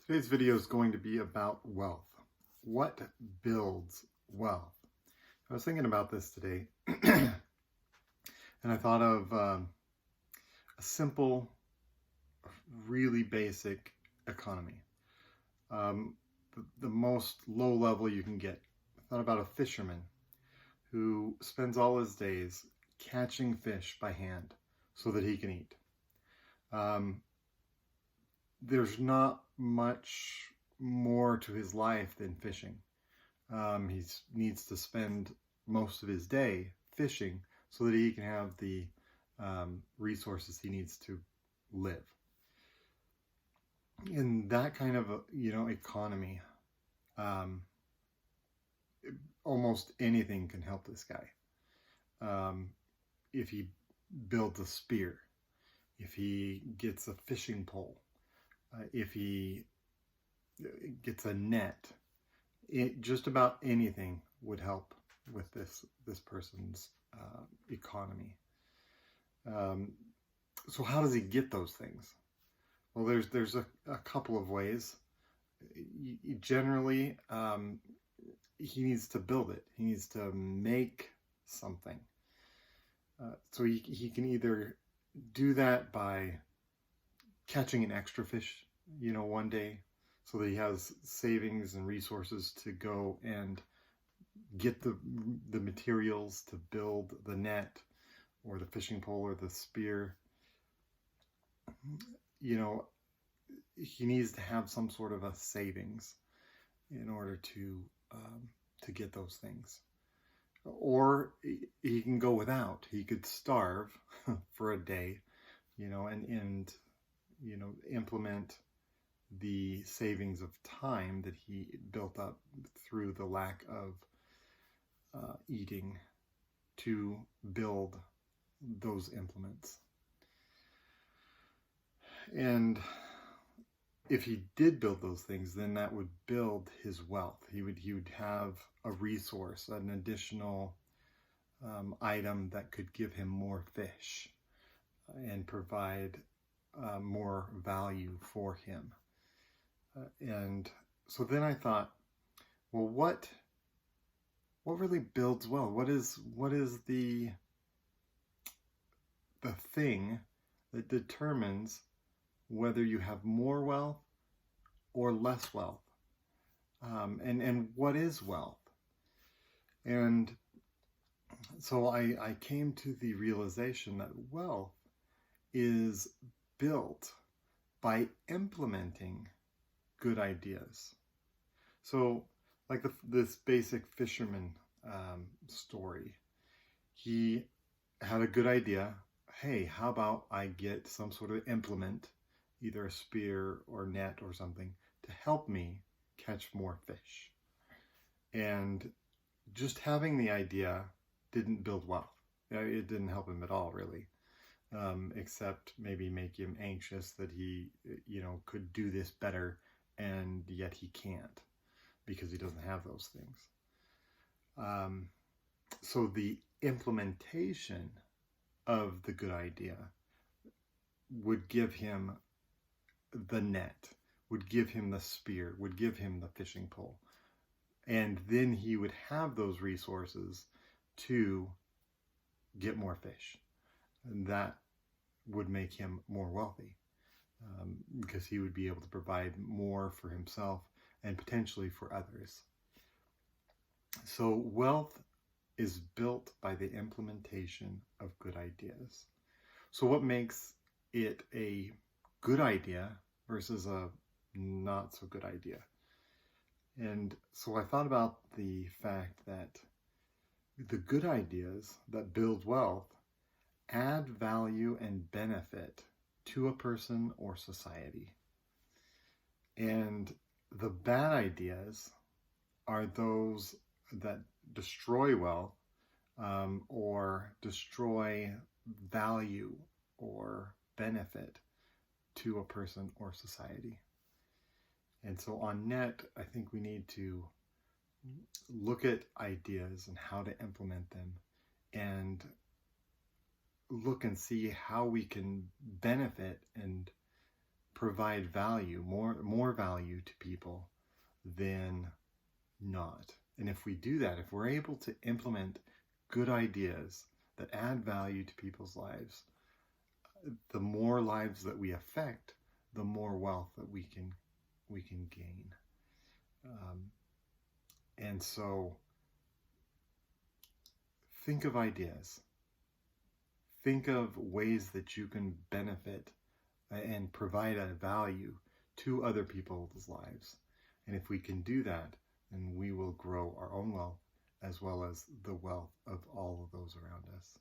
Today's video is going to be about wealth. What builds wealth? I was thinking about this today, and I thought of a simple, really basic economy. The most low level you can get. I thought about a fisherman who spends all his days catching fish by hand so that he can eat. There's not much more to his life than fishing. He needs to spend most of his day fishing so that he can have the resources he needs to live. In that kind of economy, almost anything can help this guy. If he builds a spear, if he gets a fishing pole, if he gets a net, just about anything would help with this person's economy. So how does he get those things? Well, there's a couple of ways. Generally, he needs to build it. He needs to make something. So he can either do that by catching an extra fish, one day, so that he has savings and resources to go and get the materials to build the net or the fishing pole or the spear. He needs to have some sort of a savings in order to get those things. Or he can go without. He could starve for a day, and implement the savings of time that he built up through the lack of eating to build those implements. And if he did build those things, then that would build his wealth. He would have a resource, an additional item that could give him more fish and provide more value for him. And so then I thought, well, what really builds wealth? What is the thing that determines whether you have more wealth or less wealth? And what is wealth? And so I came to the realization that wealth is built by implementing good ideas. So like this basic fisherman story, he had a good idea. Hey, how about I get some sort of implement, either a spear or net or something, to help me catch more fish. And just having the idea didn't build wealth. It didn't help him at all, really, except maybe make him anxious that he, could do this better, and yet he can't because he doesn't have those things. So the implementation of the good idea would give him the net, would give him the spear, would give him the fishing pole. And then he would have those resources to get more fish. And that would make him more wealthy, because he would be able to provide more for himself and potentially for others. So wealth is built by the implementation of good ideas. So what makes it a good idea versus a not so good idea? And so I thought about the fact that the good ideas that build wealth add value and benefit to a person or society. And the bad ideas are those that destroy wealth, or destroy value or benefit to a person or society. And so on net, I think we need to look at ideas and how to implement them, and look and see how we can benefit and provide value, more value to people than not. And if we do that, if we're able to implement good ideas that add value to people's lives, the more lives that we affect, the more wealth that we can gain. And so think of ideas. Think of ways that you can benefit and provide a value to other people's lives. And if we can do that, then we will grow our own wealth as well as the wealth of all of those around us.